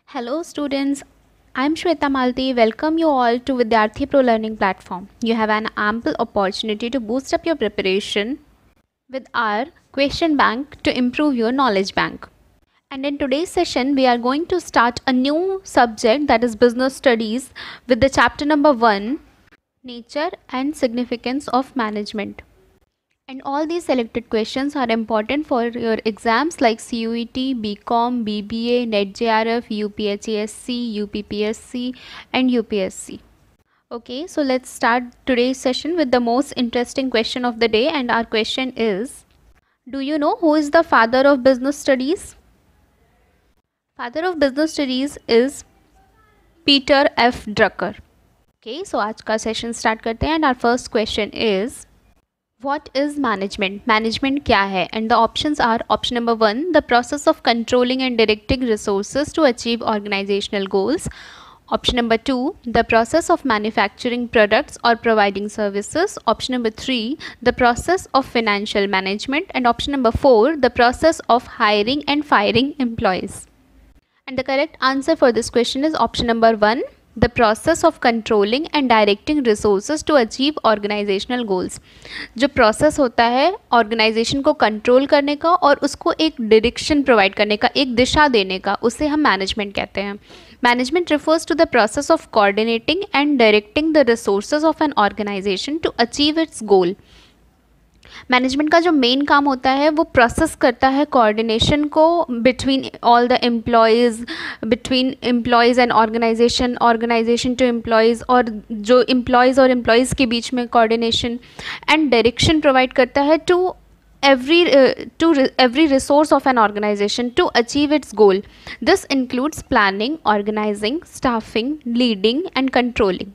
Hello students, I am Shweta Malti. Welcome you all to Vidyarthi Pro Learning platform. You have an ample opportunity to boost up your preparation with our question bank to improve your knowledge bank. And in today's session, we are going to start a new subject, that is business studies, with the chapter number 1, nature and significance of management. And all these selected questions are important for your exams like CUET, BCom, BBA, NET JRF, UPHSC, UPPSC and UPSC. Okay, so let's start today's session with the most interesting question of the day, and our question is, do you know who is the father of business studies? Father of business studies is Peter F. Drucker. Okay, so आज का session start करते हैं, and our first question is, what is management? Management क्या है? And the options are: option number 1, the process of controlling and directing resources to achieve organizational goals. Option number 2, the process of manufacturing products or providing services. Option number 3, the process of financial management. And option number 4, the process of hiring and firing employees. And the correct answer for this question is option number 1, the process of controlling and directing resources to achieve organizational goals. जो process होता है organization को control करने का और उसको एक direction provide करने का, एक दिशा देने का, उसे हम management कहते हैं. Management refers to the process of coordinating and directing the resources of an organization to achieve its goal. Management का जो मेन काम होता है वो प्रोसेस करता है कोऑर्डिनेशन को between all the employees, between employees and organization, organization to employees, और जो एम्प्लॉयज़ और एम्प्लॉयज़ के बीच में कोऑर्डिनेशन, एंड डायरेक्शन प्रोवाइड करता है to every resource of an organization to achieve its goal. This includes planning, organizing, staffing, leading and controlling.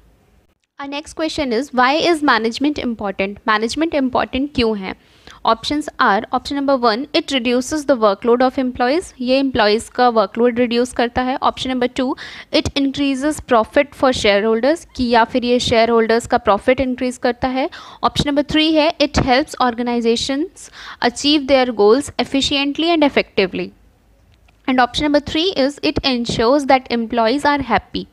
Our next question is, why is management important? Management important क्यों है? Options are: option number 1, it reduces the workload of employees. ये employees का workload reduce करता है. Option number 2, it increases profit for shareholders, कि या फिर ये shareholders का profit increase करता है. Option number 3 है, it helps organizations achieve their goals efficiently and effectively. And option number 3 is, it ensures that employees are happy.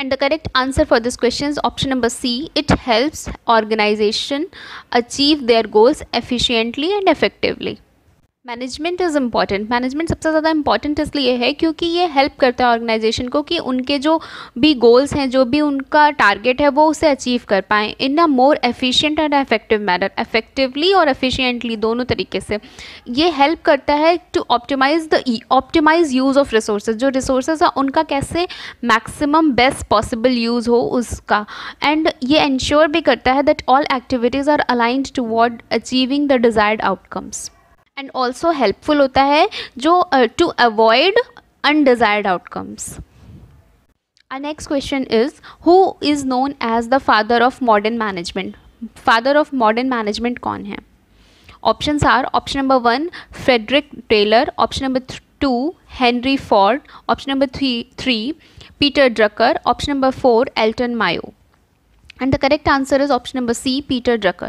And the correct answer for this question is option number C, it helps organization achieve their goals efficiently and effectively. Management is important. Management सबसे ज़्यादा important इसलिए है क्योंकि ये help करता है organization को कि उनके जो भी गोल्स हैं, जो भी उनका टारगेट है, वो उसे अचीव कर पाएँ in a more efficient and effective manner. Effectively और एफिशिएंटली दोनों तरीके से ये हेल्प करता है to optimise use of resources. जो रिसोर्सेज हैं उनका कैसे मैक्सिमम बेस्ट पॉसिबल यूज़ हो उसका. एंड ये इंश्योर भी करता है that all activities are aligned toward achieving the desired outcomes. And also helpful होता है जो to avoid undesired outcomes. Our next question is, who is known as the father of modern management? Father of modern management कौन है? Options are: option number 1, Frederick Taylor. Option number 2, Henry Ford. Option number 3, Peter Drucker. Option number 4, Elton Mayo. And the correct answer is option number C, Peter Drucker.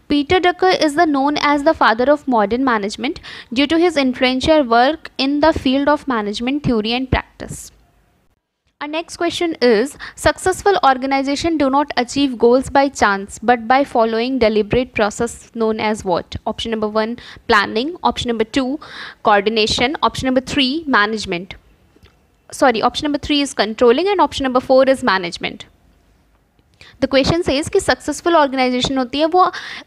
Peter Drucker is known as the father of modern management due to his influential work in the field of management theory and practice. Our next question is, successful organizations do not achieve goals by chance but by following deliberate process known as what? Option number 1, planning. Option number 2, coordination. Option number 3, management. Option number 3 is controlling and option number 4 is management. The question says कि successful organisation होती है वो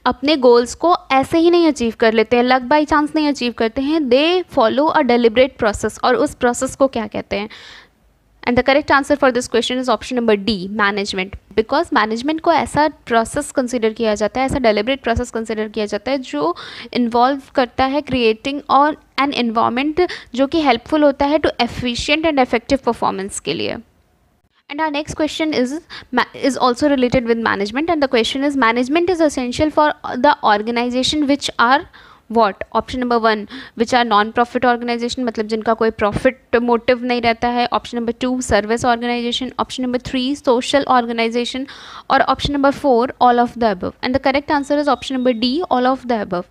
अपने goals को ऐसे ही नहीं achieve कर लेते हैं, लक बाई चांस नहीं अचीव करते हैं. They follow a deliberate process. और उस प्रोसेस को क्या कहते हैं? And the correct answer for this question is option number D, management. Because management को ऐसा प्रोसेस कंसिडर किया जाता है, ऐसा डेलिब्रेट प्रोसेस कंसिडर किया जाता है जो इन्वॉल्व करता है क्रिएटिंग और एन एनवायरनमेंट जो कि हेल्पफुल होता है to efficient and effective performance के लिए. And our next question is also related with management, and the question is, management is essential for the organization which are what? Option number 1, which are non-profit organization, मतलब जिनका कोई profit motive नहीं रहता है. Option number 2, service organization. Option number 3, social organization. और option number 4, all of the above. And the correct answer is option number D, all of the above.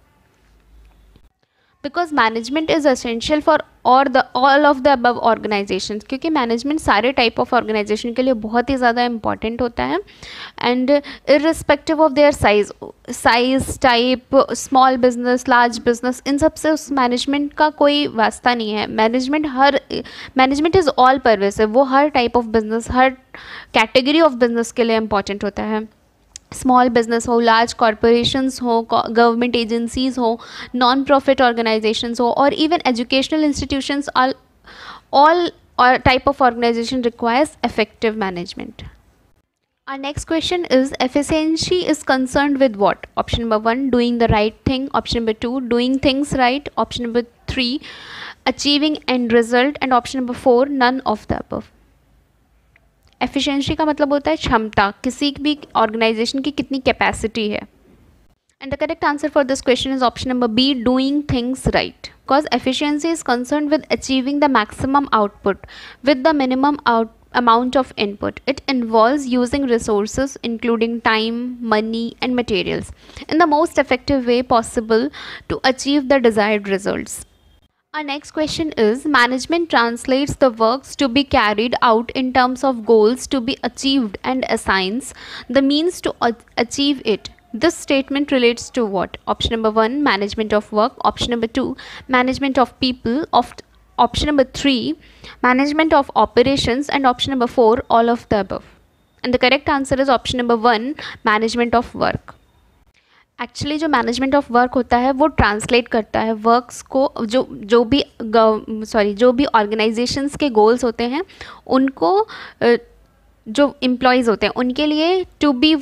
Because management is essential for all of the above organisation, क्योंकि management सारे type of organisation के लिए बहुत ही ज़्यादा important होता है. And irrespective of their size type, small business large business, इन सब से उस मैनेजमेंट का कोई वास्ता नहीं है. मैनेजमेंट इज़ ऑल परवेसिव, वो हर टाइप ऑफ बिजनेस, हर कैटेगरी ऑफ बिजनेस के लिए इंपॉर्टेंट होता है. स्मॉल बिजनेस हो, लार्ज कॉरपोरेशंस हो, गवर्नमेंट एजेंसीज हो, नॉन प्रॉफिट ऑर्गेनाइजेशंस हो, और even educational institutions, all type of organization requires effective management. Our next question is efficiency is concerned with what? Option number 1, doing the right thing. Option number 2, doing things right. Option number 3, achieving end result. And option number 4, none of the above. Efficiency का मतलब होता है क्षमता, किसी भी organisation की कितनी capacity है. And the correct answer for this question is option number B, doing things right. Because efficiency is concern with achieving the maximum output with the minimum amount of input. It involves using resources including time, money and materials in the most effective way possible to achieve the desired results. Our next question is, management translates the works to be carried out in terms of goals to be achieved and assigns the means to achieve it. This statement relates to what? Option number 1, management of work. Option number 2, management of people. Option number 3, management of operations. And option number 4, all of the above. And the correct answer is option number 1, management of work. Actually जो management of work होता है वो translate करता है works को, जो भी organisations के गोल्स होते हैं उनको, जो एम्प्लॉयज़ होते हैं उनके लिए to be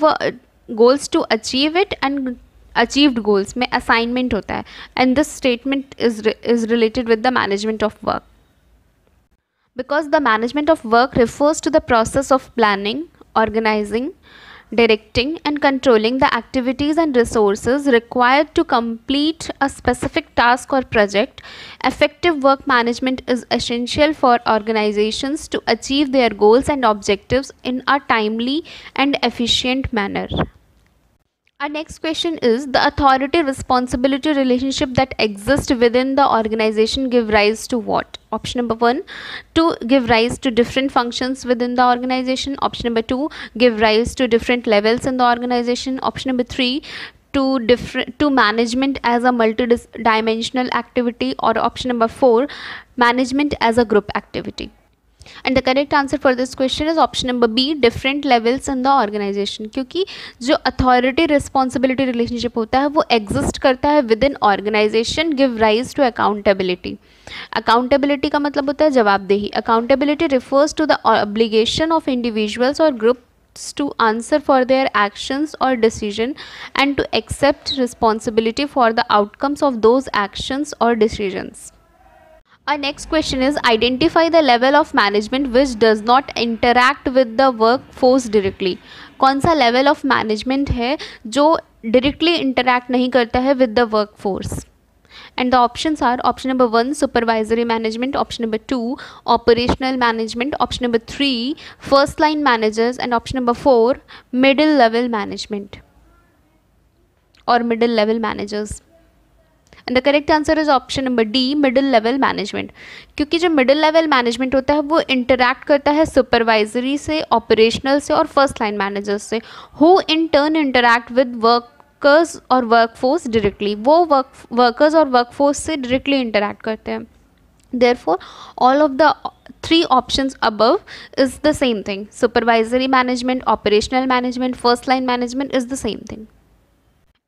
goals to achieve it, and achieved goals में असाइनमेंट होता है. And this statement is related with the management of work, because the management of work refers to the process of planning, organizing, directing and controlling the activities and resources required to complete a specific task or project. Effective work management is essential for organizations to achieve their goals and objectives in a timely and efficient manner. Our next question is, the authority responsibility relationship that exists within the organization give rise to what? Option number 1, to give rise to different functions within the organization. Option number 2, give rise to different levels in the organization. Option number 3, to management as a multi-dimensional activity. Or option number 4, management as a group activity. And the correct answer for this question is option number B, different levels in the organization. क्योंकि जो authority responsibility relationship होता है वो exist करता है within organization, give rise to accountability. Accountability का मतलब होता है जवाबदेही. Accountability refers to the obligation of individuals और groups to answer for their actions or decision and to accept responsibility for the outcomes of those actions or decisions. Our next question is, identify the level of management which does not interact with the workforce directly. कौन सा level of management है जो directly interact नहीं करता है with the workforce? And the options are option number 1, supervisory management. Option number 2, operational management. Option number 3, first line managers. And option number 4, middle level management or middle level managers. And the correct answer is option number D, middle level management. क्योंकि जो middle level management होता है वो interact करता है supervisory से, operational से और फर्स्ट लाइन मैनेजर्स से, who in turn interact with workers और वर्कफोर्स डायरेक्टली. वो वर्कर्स और वर्कफोर्स से डायरेक्टली इंटरैक्ट करते हैं. Therefore, all of the 3 options above is the same thing. Supervisory management, operational management, first line management is the same thing.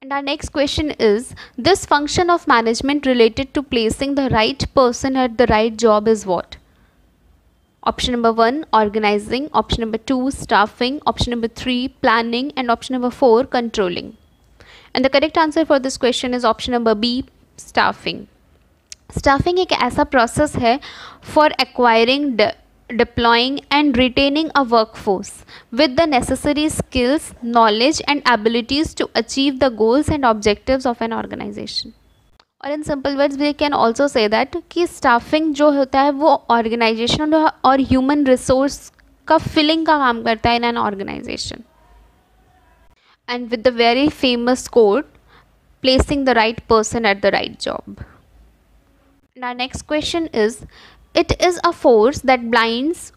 And our next question is, this function of management related to placing the right person at the right job is what? Option number 1, organizing. Option number 2, staffing. Option number 3, planning. And option number 4, controlling. And the correct answer for this question is option number B, staffing. Staffing एक ऐसा process है for acquiring, deploying and retaining a workforce with the necessary skills, knowledge and abilities to achieve the goals and objectives of an organization. और in simple words we can also say that कि staffing जो होता है वो organization और human resource का filling का काम करता है in an organization. And with the very famous quote, placing the right person at the right job. And our next question is, it is a force that binds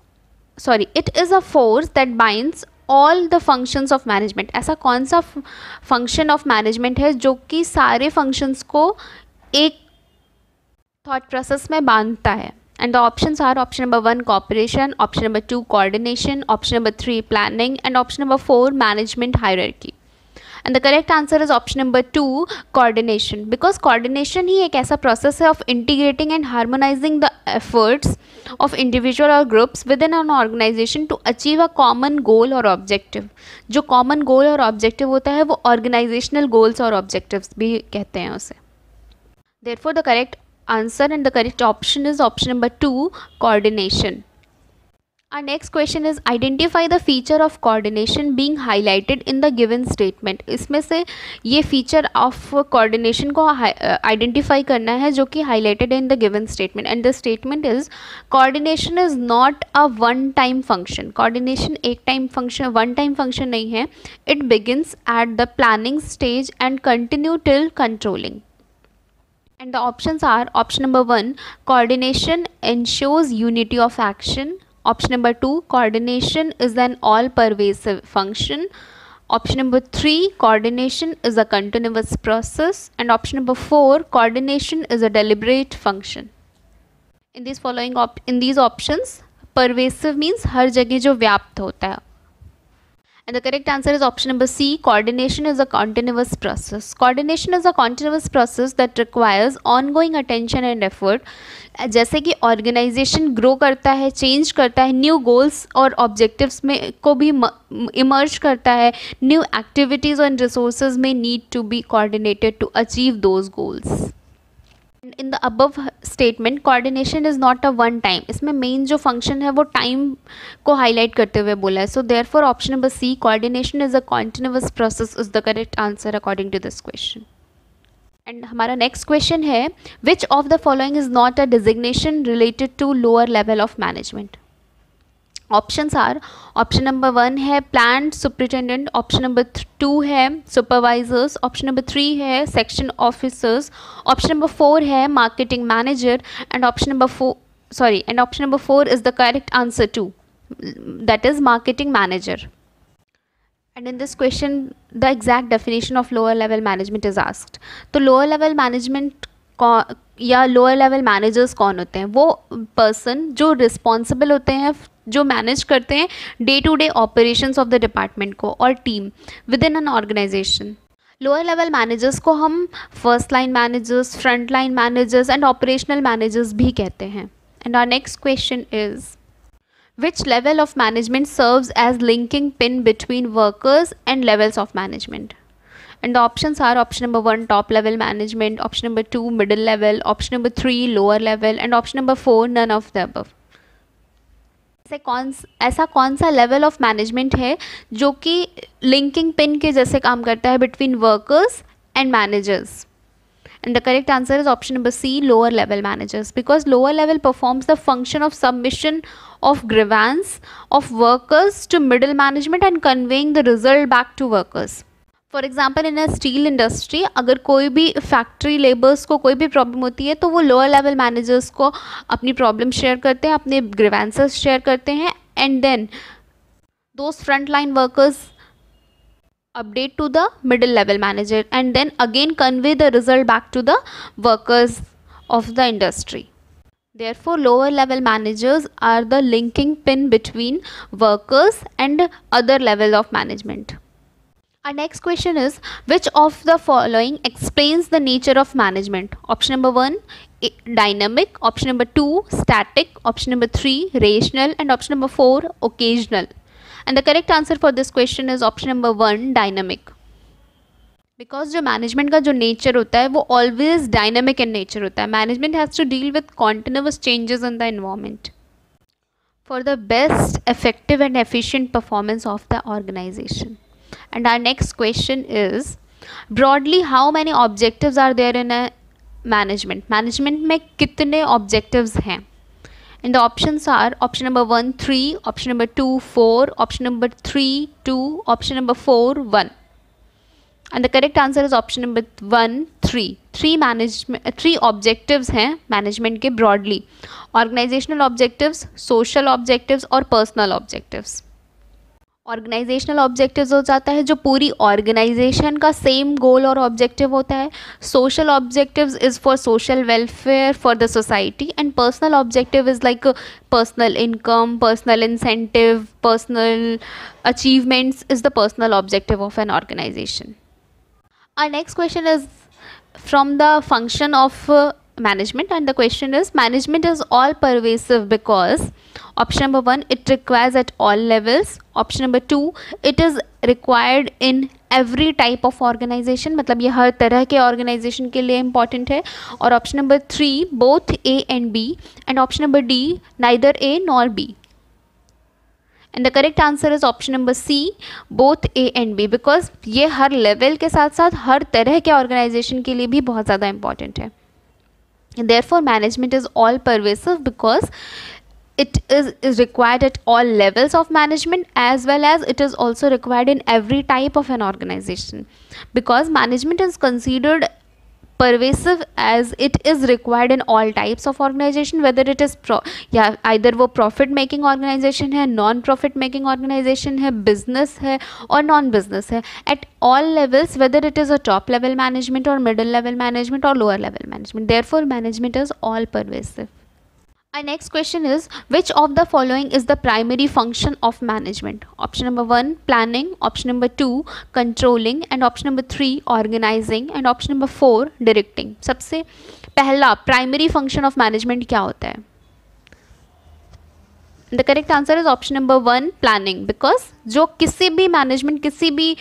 all the functions of management. ऐसा कौन सा function of management है जो कि सारे functions को एक thought process में बांधता है? And the options are option number 1 cooperation, option number 2 coordination, option number 3 planning, and option number 4 management hierarchy. And the correct answer is option number 2 coordination, because coordination ही एक ऐसा process है of integrating and harmonizing the efforts of individual or groups within an organization to achieve a common goal or objective. जो common goal और objective होता है वो organizational goals और objectives भी कहते हैं उसे. Therefore the correct answer and the correct option is option number 2 coordination. Our next question is, identify the feature of coordination being highlighted in the given statement. इसमें से ये feature of coordination को identify करना है जो कि highlighted in the given statement, and the statement is coordination is not a one time function. Coordination एक time function, one time function नहीं है. It begins at the planning stage and continue till controlling. And the options are option number 1 coordination ensures unity of action. Option number 2 coordination is an all pervasive function. Option number 3 coordination is a continuous process, and option number 4 coordination is a deliberate function. In these options pervasive means हर जगह जो व्याप्त होता है. And the correct answer is option number C, coordination is a continuous process. Coordination is a continuous process that requires ongoing attention and effort. जैसे कि organisation grow करता है, change करता है, न्यू गोल्स और ऑब्जेक्टिव्स में को भी इमर्ज करता है, न्यू एक्टिविटीज़ एंड रिसोर्सेज में need to be coordinated to achieve those goals. In the above statement coordination is not a one time. इसमें मेन जो फंक्शन है वो टाइम को हाईलाइट करते हुए बोला है. So therefore option number C coordination is a continuous process is the correct answer according to this question. And हमारा नेक्स्ट क्वेश्चन है, which of the following is not a designation related to lower level of management. Options are, option number 1 है plant superintendent, option number 2 है supervisors, option number 3 है section officers, option number 4 है marketing manager, and option number 4 is the correct answer to, that is marketing manager. And in this question the exact definition of lower level management is asked. तो lower level management या lower level managers कौन होते हैं? वो person जो responsible होते हैं, जो मैनेज करते हैं day to day operations of the department को और team within an organization. Lower level managers को हम first line managers, front line managers and operational managers भी कहते हैं. And our next question is, which level of management serves as linking pin between workers and levels of management? And the options are option number 1 top level management, option number 2 middle level, option number 3 lower level, and option number 4 none of the above. ऐसा कौन सा level of management है जो कि linking pin के जैसे काम करता है between workers and managers? And the correct answer is option number C, lower level managers, because lower level performs the function of submission of grievance of workers to middle management and conveying the result back to workers. For example, in a steel industry, अगर कोई भी factory labours को कोई भी problem होती है तो वो लोअर लेवल मैनेजर्स को अपनी प्रॉब्लम शेयर करते हैं, अपने ग्रीवेंसेस शेयर करते हैं, and then those front line workers update to the middle level manager and then again convey the result back to the workers of the industry. Therefore lower level managers are the linking pin between workers and other level of management. Our next question is, which of the following explains the nature of management? Option number 1 dynamic, option number 2 static, option number 3 rational, and option number 4 occasional. And the correct answer for this question is option number 1 dynamic, because जो management का जो nature होता है वो always dynamic इन nature होता है. Management has to deal with continuous changes in the environment for the best effective and efficient performance of the organization. And our next question is, broadly how many objectives are there in a management? Management में कितने objectives हैं? And the options are option number 1 3, option number 2 4, option number 3 2, option number 4 1. And the correct answer is option number 1 three objectives हैं management के broadly, organizational objectives, social objectives और personal objectives. Organizational objectives हो जाता है जो पूरी organisation का same गोल और ऑब्जेक्टिव होता है। Social objectives is for social welfare for the society, and personal objective is like personal income, personal incentive, personal achievements is the personal objective of an organization. Our next question is from the function of management, and the question is management is all pervasive because option number 1, it requires at all levels, option number 2, it is required in every type of organization, मतलब ये हर तरह के organization के लिए important है, और option number 3, both A and B, and option number D, neither A nor B. And the correct answer is option number C, both A and B, because ये हर level के साथ साथ हर तरह के ऑर्गेनाइजेशन के लिए भी बहुत ज़्यादा इंपॉर्टेंट है. Therefore management is all pervasive because it is required at all levels of management, as well as it is also required in every type of an organization, because management is considered pervasive as it is required in all types of organization, whether it is either वो profit making organization है, non profit making organization है, business है और non business है, at all levels, whether it is a top level management or middle level management or lower level management. Therefore management is all pervasive. Our next question is, which of the following is the primary function of management? Option number 1, planning, option number 2, controlling, and option number 3, organizing, and option number 4, directing. सबसे पहला primary function of management क्या होता है? The correct answer is option number 1, planning, because जो किसी भी management, किसी भी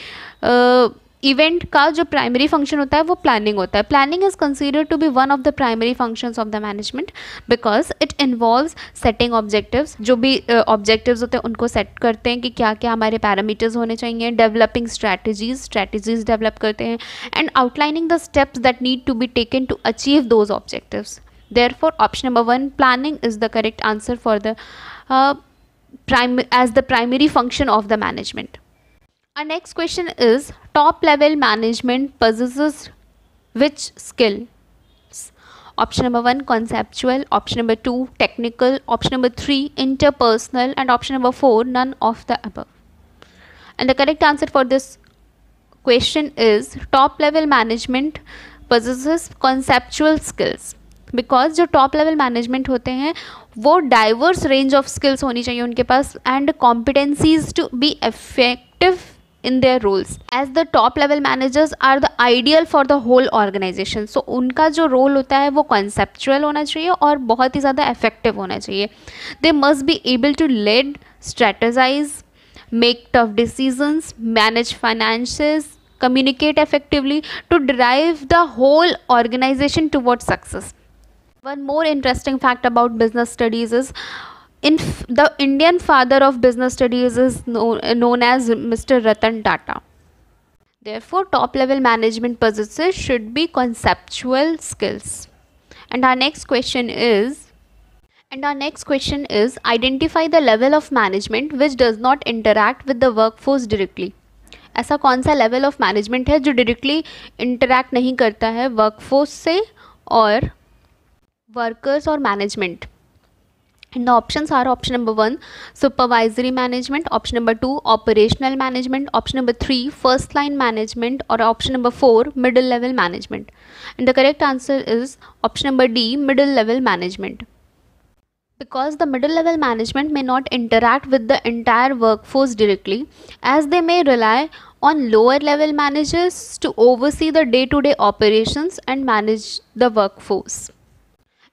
इवेंट का जो प्राइमरी फंक्शन होता है वो प्लानिंग होता है. Planning is considered to be one of the primary functions of the management because it involves setting objectives. जो भी ऑब्जेक्टिव्स होते हैं उनको सेट करते हैं कि क्या क्या हमारे पैरामीटर्स होने चाहिए, डेवलपिंग स्ट्रैटेजीज डेवलप करते हैं, and outlining the steps that need to be taken to achieve those objectives. Therefore option number 1, planning, is the correct answer for the as the primary function of the management. Our next question is, top level management possesses which skills? Option number 1, conceptual, option number 2, technical, option number 3, interpersonal, and option number 4, none of the above. And the correct answer for this question is, top level management possesses conceptual skills, because जो top level management होते हैं वो diverse range of skills होनी चाहिए उनके पास, and competencies to be effective in their roles, as the top level managers are the ideal for the whole organization. So उनका जो रोल होता है वो conceptual होना चाहिए और बहुत ही ज़्यादा effective होना चाहिए. They must be able to lead, strategize, make tough decisions, manage finances, communicate effectively to drive the whole organization towards success. One more interesting fact about business studies is, the Indian father of business studies is known as Mr. Ratan Tata. Therefore, top level management possesses should be conceptual skills. And our next question is, identify the level of management which does not interact with the workforce directly. ऐसा कौन सा level of management है जो directly interact नहीं करता है workforce से और workers और management? And the options are option number 1, supervisory management, option number 2, operational management, option number 3, first line management, or option number 4, middle level management. And the correct answer is option number D, middle level management. Because the middle level management may not interact with the entire workforce directly, as they may rely on lower level managers to oversee the day-to-day operations and manage the workforce.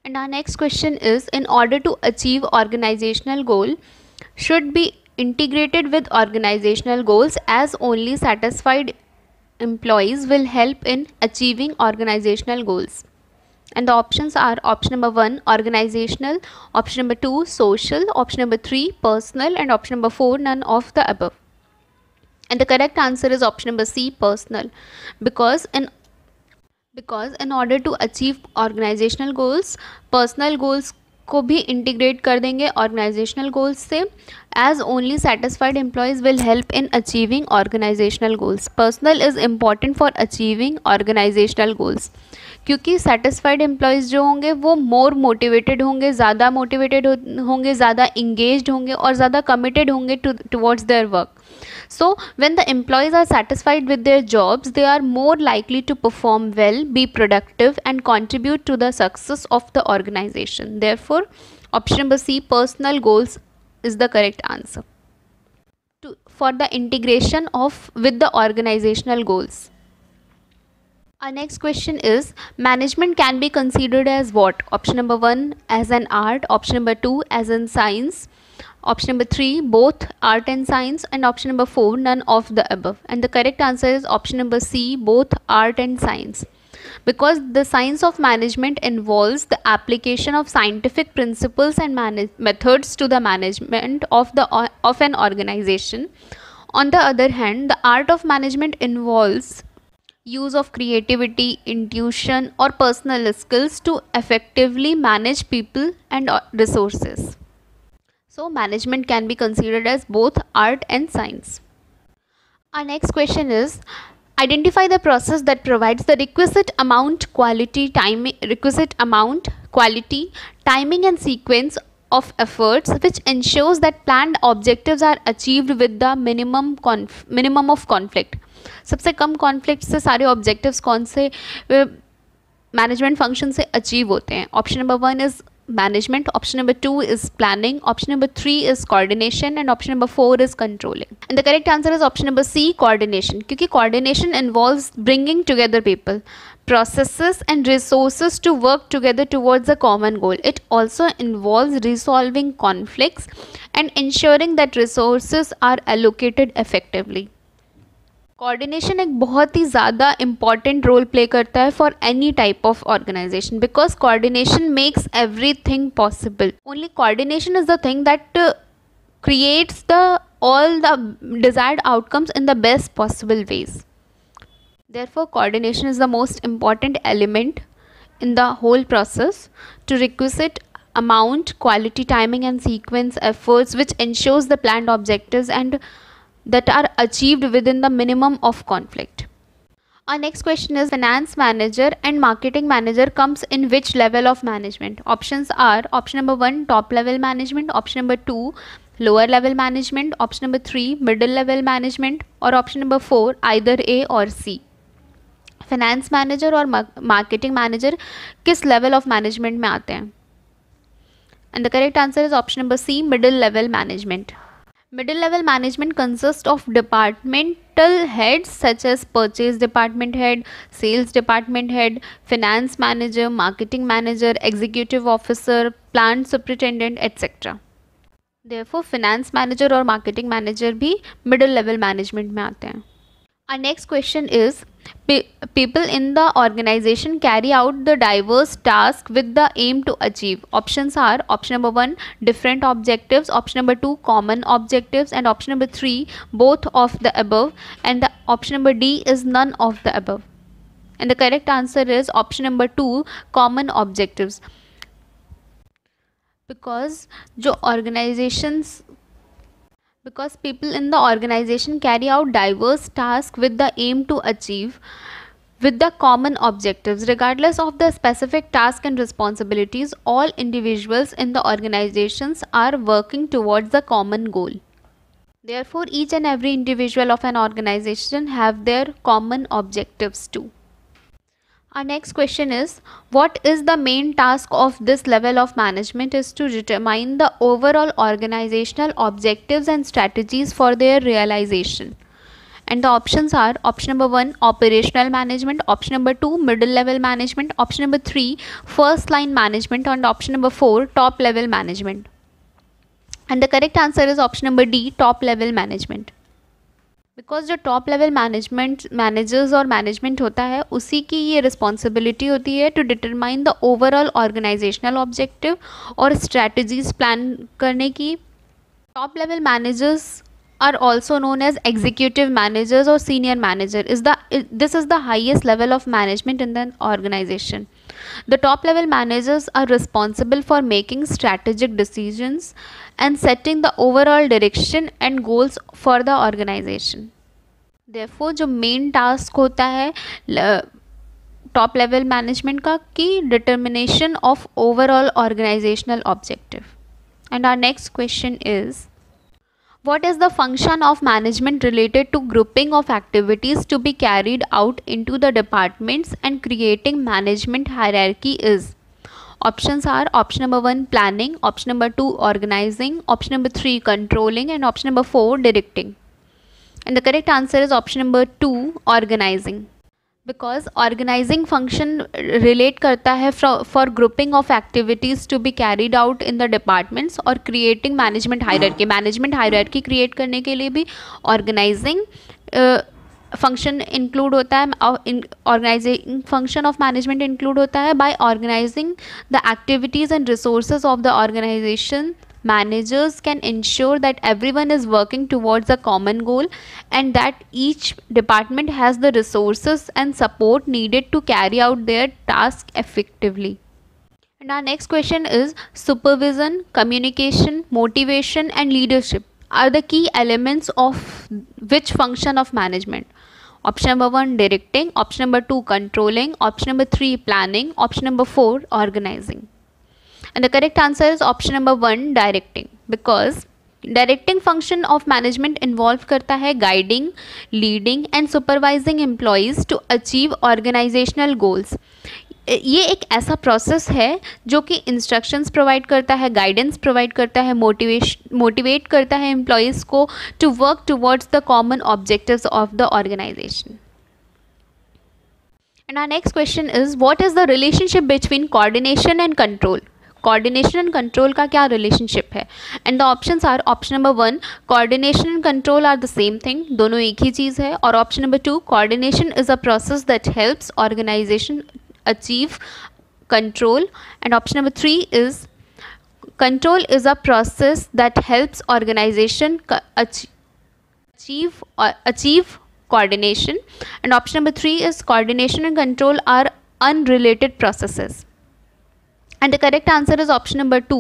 And our next question is, in order to achieve organizational goal, should be integrated with organizational goals, as only satisfied employees will help in achieving organizational goals. And the options are option number 1, organizational, option number 2, social, option number 3, personal, and option number 4, none of the above. And the correct answer is option number C, personal, because in order to achieve organizational goals, personal goals को भी integrate कर देंगे organizational goals से, as only satisfied employees will help in achieving organizational goals. Personal is important for achieving organizational goals, क्योंकि satisfied employees जो होंगे वो more motivated होंगे, ज़्यादा मोटिवेटेड होंगे, ज़्यादा इंगेज्ड होंगे और ज़्यादा कमिटेड होंगे towards their work. So when the employees are satisfied with their jobs, they are more likely to perform well, be productive and contribute to the success of the organization. Therefore, option number C, personal goals, is the correct answer for the integration of with the organizational goals. Our next question is, management can be considered as what? Option number 1, as an art. Option number 2, as in science. Option number 3, both art and science. And option number 4, none of the above. And the correct answer is option number C, both art and science. Because the science of management involves the application of scientific principles and methods to the management of an organization. On the other hand, the art of management involves use of creativity, intuition or personal skills to effectively manage people and resources. So management can be considered as both art and science. Our next question is, identify the process that provides the requisite amount, quality, timing and sequence of efforts which ensures that planned objectives are achieved with the minimum of conflict. सबसे कम conflict से सारे objectives कौन से management function से achieve होते हैं? Option number 1 is management, option number 2 is planning, option number 3 is coordination and option number 4 is controlling. And the correct answer is option number C, coordination, क्योंकि coordination involves bringing together people, processes and resources to work together towards a common goal. It also involves resolving conflicts and ensuring that resources are allocated effectively. Coordination एक बहुत ही ज़्यादा important role play करता है for any type of organization, because coordination makes everything possible. Only coordination is the thing that creates all the desired outcomes in the best possible ways. Therefore, coordination is the most important element in the whole process to requisite amount, quality, timing and sequence efforts which ensures the planned objectives and that are achieved within the minimum of conflict. Our next question is, finance manager and marketing manager comes in which level of management? Options are option number 1, top level management, option number 2, lower level management, option number 3, middle level management or option number 4, either A or C. Finance manager और marketing manager किस level of management में आते हैं? And the correct answer is option number C, middle level management. Middle level management consist of departmental heads such as purchase department head, sales department head, finance manager, marketing manager, executive officer, plant superintendent etcetera. Therefore finance manager और marketing manager भी middle level management में आते हैं. Our next question is, people in the organization carry out the diverse tasks with the aim to achieve. Options are option number 1, different objectives, option number 2, common objectives and option number 3, both of the above, and the option number D is none of the above. And the correct answer is option number 2, common objectives. Because people in the organization carry out diverse tasks with the aim to achieve with the common objectives. Regardless of the specific task and responsibilities, all individuals in the organizations are working towards the common goal. Therefore, each and every individual of an organization have their common objectives too. Our next question is, what is the main task of this level of management is to determine the overall organizational objectives and strategies for their realization. And the options are option number 1, operational management, option number 2, middle level management, option number 3, first line management and option number 4, top level management. And the correct answer is option number D, top level management. बिकॉज जो top level managers और management होता है उसी की ये responsibility होती है to determine the overall organisational objective और स्ट्रैटेजीज प्लान करने की. Top level managers are also known as executive managers और senior manager. This is the highest level of management in the organisation. The top level managers are responsible for making strategic decisions and setting the overall direction and goals for the organization. Therefore, जो main task होता है top level management का कि determination of overall organisational objective. And our next question is, what is the function of management related to grouping of activities to be carried out into the departments and creating management hierarchy is? Options are option number 1 planning, option number 2 organizing, option number 3 controlling, and option number 4 directing. And the correct answer is option number 2 organizing. Because organizing function relate करता है for grouping of activities to be carried out in the departments और creating management hierarchy. Management hierarchy create करने के लिए भी organizing function include होता है. Organizing function of management include होता है by organizing the activities and resources of the organization. Managers can ensure that everyone is working towards a common goal and that each department has the resources and support needed to carry out their task effectively. And our next question is, supervision, communication, motivation, and leadership are the key elements of which function of management? Option number 1 directing, option number 2 controlling, option number 3 planning, option number 4 organizing. And the correct answer is option number 1 directing, because directing function of management involve करता है guiding, leading and supervising employees to achieve organizational goals. ये एक ऐसा process है जो कि instructions provide करता है, गाइडेंस प्रोवाइड करता है, मोटिवेट करता है एम्प्लॉयज़ को to work towards the common objectives of the organization. And our next question is, what is the relationship between coordination and control? Coordination and control का क्या relationship है? And the options are option number 1 coordination and control are the same thing, दोनों एक ही चीज़ है. और option number 2 coordination is a process that helps organization achieve control. And option number 3 is control is a process that helps organization achieve coordination. And option number 3 is coordination and control are unrelated processes. And the correct answer is option number 2.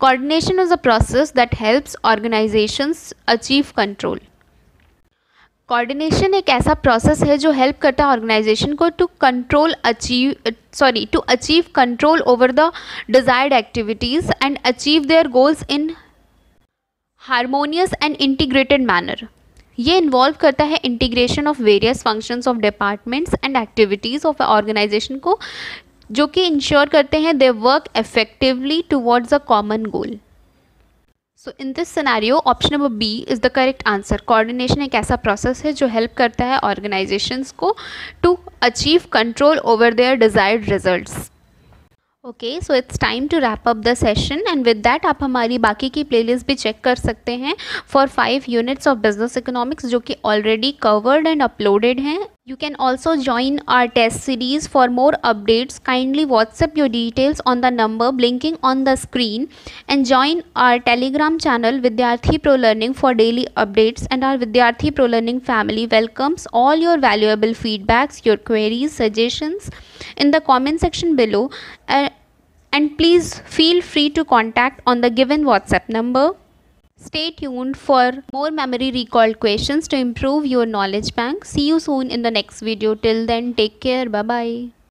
Coordination is a process that helps organizations achieve control. Coordination एक ऐसा process है जो help करता है organization को to achieve control over the desired activities and achieve their goals in harmonious and integrated manner. ये involve करता है integration of various functions of departments and activities of organization को, जो कि इंश्योर करते हैं they work effectively towards a common goal. So in this scenario option number B is the correct answer. Coordination एक ऐसा process है जो help करता है ऑर्गेनाइजेशंस को to achieve control over their desired results. Okay, so it's time to wrap up the session and with that आप हमारी बाकी की प्लेलिस्ट भी चेक कर सकते हैं for 5 units of business economics जो कि ऑलरेडी कवर्ड एंड अपलोडेड हैं. You can also join our test series. For more updates, kindly WhatsApp your details on the number blinking on the screen and join our Telegram channel Vidyarthi Pro Learning for daily updates. And our Vidyarthi Pro Learning family welcomes all your valuable feedbacks, your queries, suggestions in the comment section below. And please feel free to contact on the given WhatsApp number. Stay tuned for more memory recall questions to improve your knowledge bank. See you soon in the next video. Till then, take care. Bye bye.